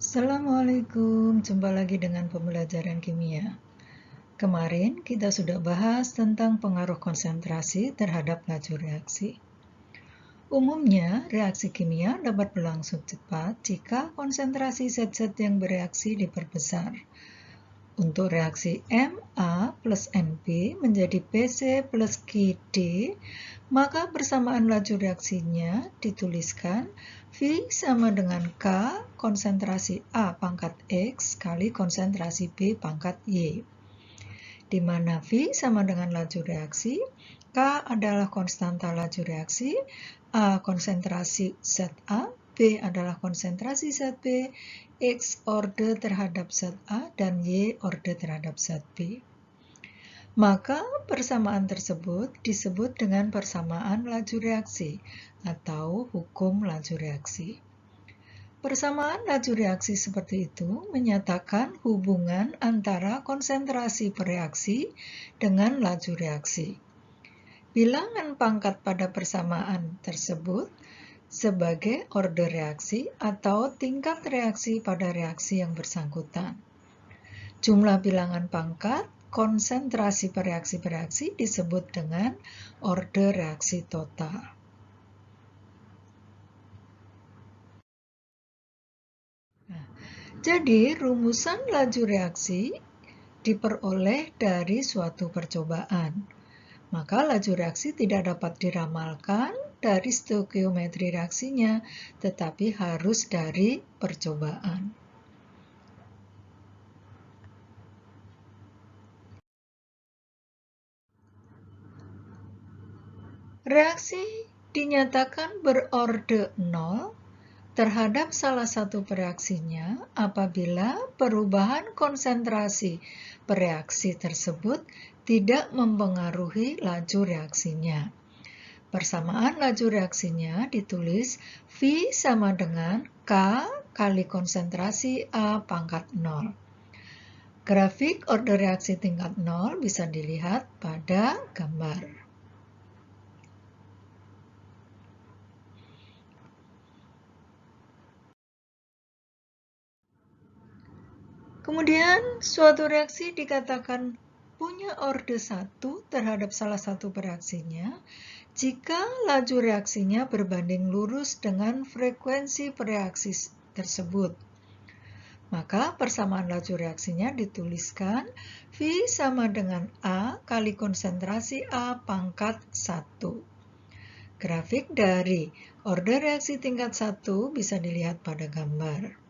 Assalamualaikum, jumpa lagi dengan pembelajaran kimia. Kemarin kita sudah bahas tentang pengaruh konsentrasi terhadap laju reaksi. Umumnya, reaksi kimia dapat berlangsung cepat jika konsentrasi zat-zat yang bereaksi diperbesar. Untuk reaksi Ma plus Nb menjadi Pc plus Qd, maka persamaan laju reaksinya dituliskan V sama dengan K konsentrasi A pangkat X kali konsentrasi B pangkat Y. Di mana V sama dengan laju reaksi, K adalah konstanta laju reaksi, A konsentrasi zat A, B adalah konsentrasi zat B, X orde terhadap zat A, dan Y orde terhadap zat B. Maka persamaan tersebut disebut dengan persamaan laju reaksi atau hukum laju reaksi. Persamaan laju reaksi seperti itu menyatakan hubungan antara konsentrasi pereaksi dengan laju reaksi. Bilangan pangkat pada persamaan tersebut sebagai orde reaksi atau tingkat reaksi pada reaksi yang bersangkutan. Jumlah bilangan pangkat konsentrasi pereaksi-pereaksi disebut dengan orde reaksi total. Jadi, rumusan laju reaksi diperoleh dari suatu percobaan. Maka laju reaksi tidak dapat diramalkan dari stoikiometri reaksinya, tetapi harus dari percobaan. Reaksi dinyatakan berorde 0 terhadap salah satu pereaksinya apabila perubahan konsentrasi pereaksi tersebut tidak mempengaruhi laju reaksinya. Persamaan laju reaksinya ditulis V sama dengan K kali konsentrasi A pangkat 0. Grafik orde reaksi tingkat 0 bisa dilihat pada gambar. Kemudian, suatu reaksi dikatakan punya orde 1 terhadap salah satu pereaksinya jika laju reaksinya berbanding lurus dengan frekuensi pereaksi tersebut. Maka persamaan laju reaksinya dituliskan V sama dengan A kali konsentrasi A pangkat 1. Grafik dari orde reaksi tingkat 1 bisa dilihat pada gambar.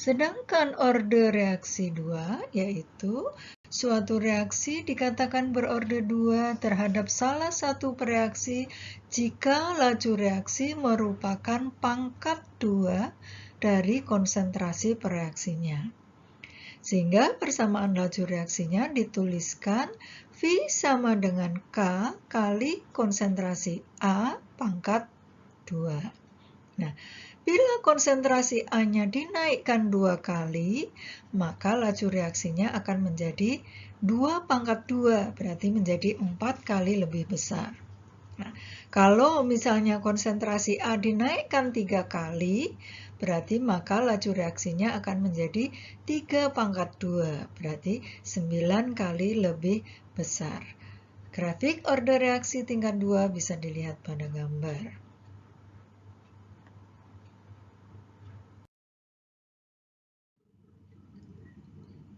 Sedangkan orde reaksi 2 yaitu suatu reaksi dikatakan berorde 2 terhadap salah satu pereaksi jika laju reaksi merupakan pangkat 2 dari konsentrasi pereaksinya. Sehingga persamaan laju reaksinya dituliskan V sama dengan K kali konsentrasi A pangkat 2. Nah, bila konsentrasi A-nya dinaikkan 2 kali, maka laju reaksinya akan menjadi 2 pangkat 2, berarti menjadi 4 kali lebih besar. Nah, kalau misalnya konsentrasi A dinaikkan 3 kali, berarti maka laju reaksinya akan menjadi 3 pangkat 2, berarti 9 kali lebih besar. Grafik orde reaksi tingkat 2 bisa dilihat pada gambar.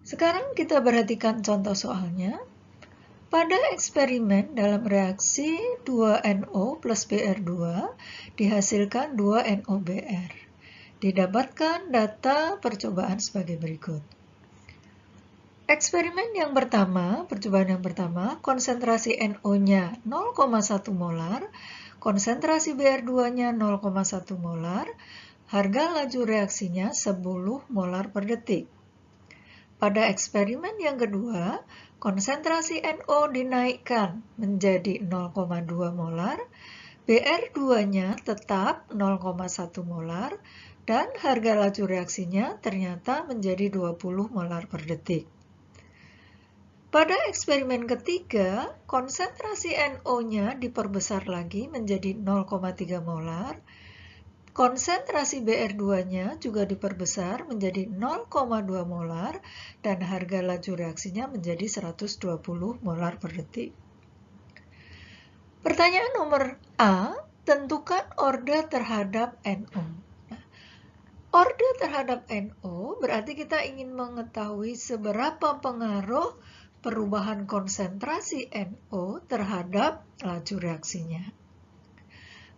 Sekarang kita perhatikan contoh soalnya. Pada eksperimen dalam reaksi 2NO plus Br2 dihasilkan 2NOBr. Didapatkan data percobaan sebagai berikut. Eksperimen yang pertama, percobaan yang pertama, konsentrasi NO-nya 0,1 molar, konsentrasi Br2-nya 0,1 molar, harga laju reaksinya 10 molar per detik. Pada eksperimen yang kedua, konsentrasi NO dinaikkan menjadi 0,2 molar, Br2-nya tetap 0,1 molar, dan harga laju reaksinya ternyata menjadi 20 molar per detik. Pada eksperimen ketiga, konsentrasi NO-nya diperbesar lagi menjadi 0,3 molar. Konsentrasi Br2-nya juga diperbesar menjadi 0,2 molar dan harga laju reaksinya menjadi 120 molar per detik. Pertanyaan nomor A, tentukan orde terhadap NO. Orde terhadap NO berarti kita ingin mengetahui seberapa pengaruh perubahan konsentrasi NO terhadap laju reaksinya.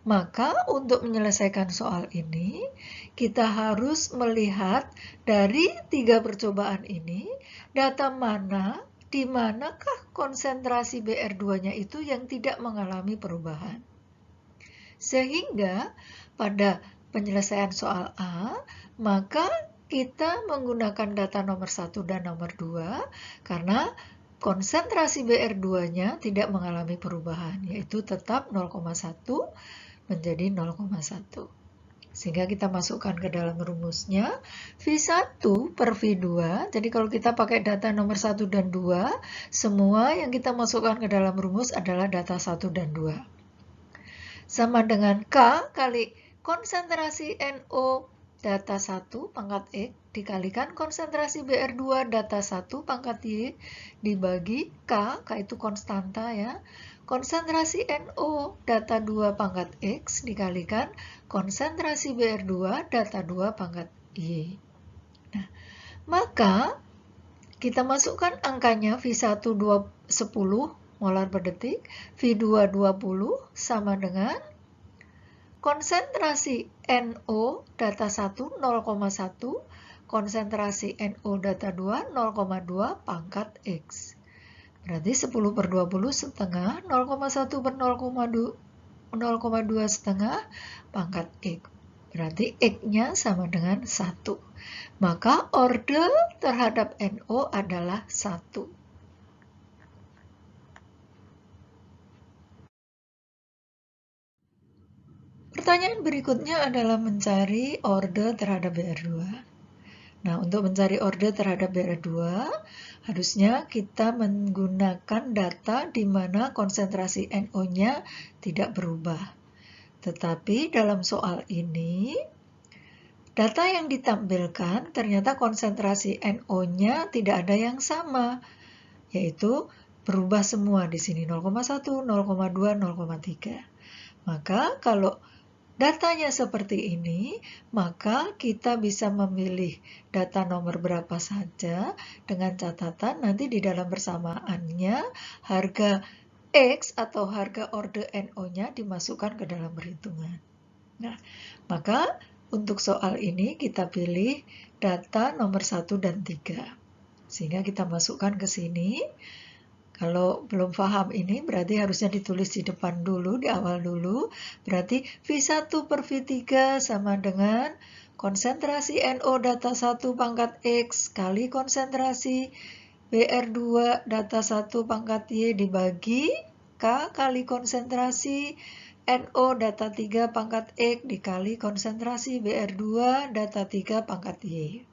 Maka untuk menyelesaikan soal ini, kita harus melihat dari 3 percobaan ini, data mana, di manakah konsentrasi Br2-nya itu yang tidak mengalami perubahan. Sehingga pada penyelesaian soal A, maka kita menggunakan data nomor 1 dan nomor 2 karena konsentrasi Br2-nya tidak mengalami perubahan, yaitu tetap 0,1 menjadi 0,1. Sehingga kita masukkan ke dalam rumusnya V1 per V2. Jadi kalau kita pakai data nomor 1 dan 2, semua yang kita masukkan ke dalam rumus adalah data 1 dan 2. Sama dengan K kali konsentrasi NO data 1 pangkat X dikalikan konsentrasi Br2 data 1 pangkat Y dibagi K itu konstanta ya. Konsentrasi NO data 2 pangkat X dikalikan konsentrasi Br2 data 2 pangkat Y. Nah, maka kita masukkan angkanya V1 10 molar per detik, V2 20 sama dengan konsentrasi NO data 1 0,1, konsentrasi NO data 2 0,2 pangkat X. Berarti 10 per 20 setengah, 0,1 per 0,2 setengah pangkat X. Berarti X-nya sama dengan 1. Maka orde terhadap NO adalah 1. Pertanyaan berikutnya adalah mencari orde terhadap Br2. Nah, untuk mencari orde terhadap Br2, harusnya kita menggunakan data di mana konsentrasi NO-nya tidak berubah. Tetapi dalam soal ini, data yang ditampilkan ternyata konsentrasi NO-nya tidak ada yang sama, yaitu berubah semua di sini 0,1, 0,2, 0,3. Maka kalau datanya seperti ini, maka kita bisa memilih data nomor berapa saja dengan catatan nanti di dalam persamaannya harga X atau harga orde NO-nya dimasukkan ke dalam perhitungan. Nah, maka untuk soal ini kita pilih data nomor 1 dan 3. Sehingga kita masukkan ke sini. Kalau belum paham ini berarti harusnya ditulis di depan dulu, di awal dulu. Berarti V1 per V3 sama dengan konsentrasi NO data 1 pangkat X kali konsentrasi Br2 data 1 pangkat Y dibagi K kali konsentrasi NO data 3 pangkat X dikali konsentrasi Br2 data 3 pangkat Y.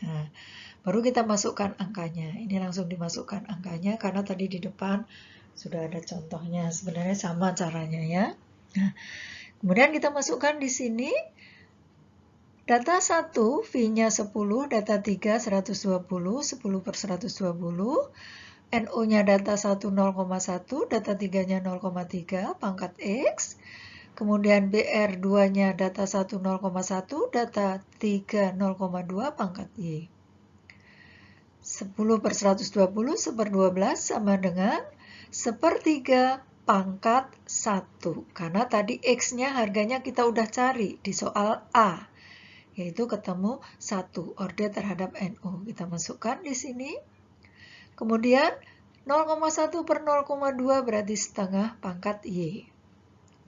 Nah, baru kita masukkan angkanya. Ini langsung dimasukkan angkanya karena tadi di depan sudah ada contohnya. Sebenarnya sama caranya ya. Nah, kemudian kita masukkan di sini data 1, V-nya 10, data 3 120, 10 per 120, NO-nya data 1 0,1, data 3-nya 0,3, pangkat X. Kemudian BR2-nya data 1 0,1, data 3 0,2, pangkat Y. 10 per 120 1/12 sama dengan 1/3 pangkat 1. Karena tadi X-nya harganya kita udah cari di soal A. Yaitu ketemu 1 orde terhadap NO. Kita masukkan di sini. Kemudian 0,1 per 0,2 berarti setengah pangkat Y.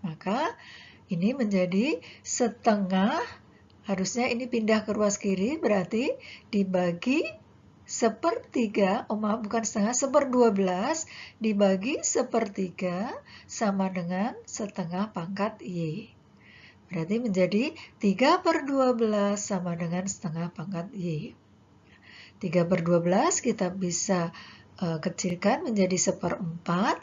Maka ini menjadi setengah. Harusnya ini pindah ke ruas kiri berarti dibagi 1/3, bukan setengah, 1/12 dibagi 1/3 sama dengan setengah pangkat Y. Berarti menjadi 3/12 sama dengan setengah pangkat Y. 3/12 kita bisa kecilkan menjadi 1/4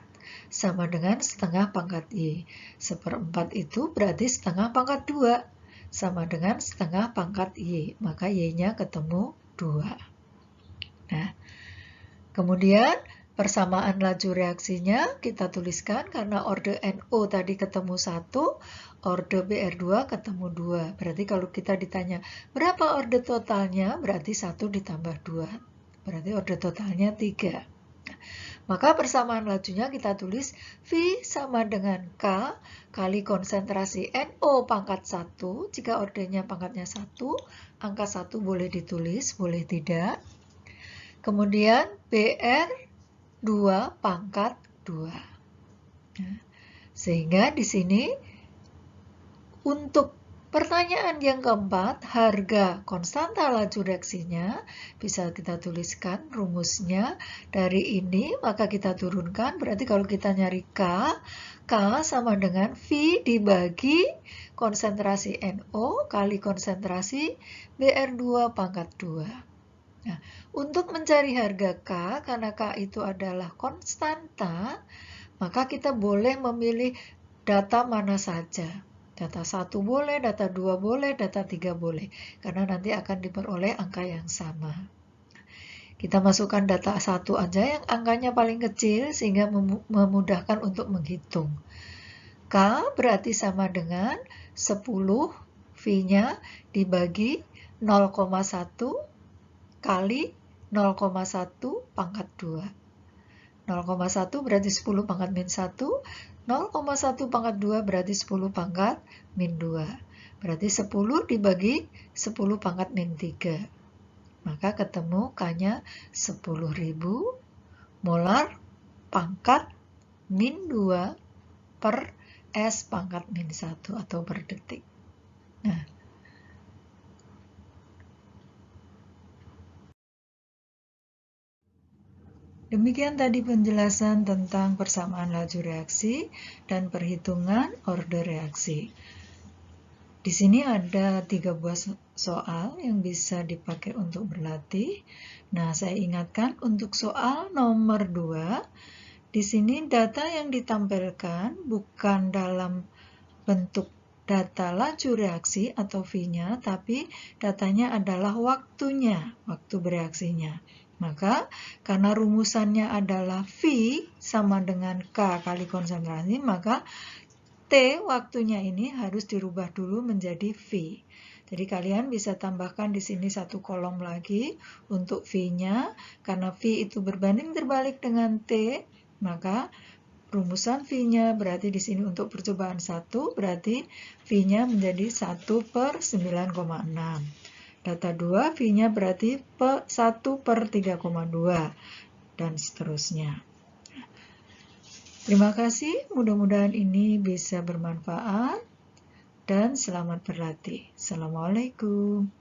sama dengan setengah pangkat Y. 1/4 itu berarti setengah pangkat 2 sama dengan setengah pangkat Y. Maka Y-nya ketemu 2. Nah, kemudian persamaan laju reaksinya kita tuliskan karena orde NO tadi ketemu 1, orde BR2 ketemu 2. Berarti kalau kita ditanya berapa orde totalnya, berarti 1 ditambah 2. Berarti orde totalnya 3. Maka persamaan lajunya kita tulis V sama dengan K kali konsentrasi NO pangkat 1. Jika ordenya pangkatnya 1, angka 1 boleh ditulis, boleh tidak. Kemudian BR 2 pangkat 2. Nah, sehingga di sini untuk pertanyaan yang keempat, harga konstanta laju reaksinya bisa kita tuliskan rumusnya dari ini, maka kita turunkan. Berarti kalau kita nyari K sama dengan V dibagi konsentrasi NO kali konsentrasi BR2 pangkat 2. Nah, untuk mencari harga K, karena K itu adalah konstanta, maka kita boleh memilih data mana saja. Data 1 boleh, data 2 boleh, data 3 boleh. Karena nanti akan diperoleh angka yang sama. Kita masukkan data 1 aja yang angkanya paling kecil sehingga memudahkan untuk menghitung. K berarti sama dengan 10 V-nya dibagi 0,1 kali 0,1 pangkat 2. 0,1 berarti 10 pangkat min 1. 0,1 pangkat 2 berarti 10 pangkat min 2. Berarti 10 dibagi 10 pangkat min 3. Maka ketemu K-nya 10.000 molar pangkat min 2 per S pangkat min 1 atau per detik. Nah, demikian tadi penjelasan tentang persamaan laju reaksi dan perhitungan orde reaksi. Di sini ada 3 buah soal yang bisa dipakai untuk berlatih. Nah, saya ingatkan untuk soal nomor 2, di sini data yang ditampilkan bukan dalam bentuk data laju reaksi atau V-nya, tapi datanya adalah waktunya, waktu bereaksinya. Maka karena rumusannya adalah V sama dengan K kali konsentrasi, maka T waktunya ini harus dirubah dulu menjadi V. Jadi kalian bisa tambahkan di sini satu kolom lagi untuk V-nya. Karena V itu berbanding terbalik dengan T, maka rumusan V-nya berarti di sini untuk percobaan 1, berarti V-nya menjadi 1/9,6. Data 2, V-nya berarti 1/3,2, dan seterusnya. Terima kasih, mudah-mudahan ini bisa bermanfaat, dan selamat berlatih. Assalamualaikum.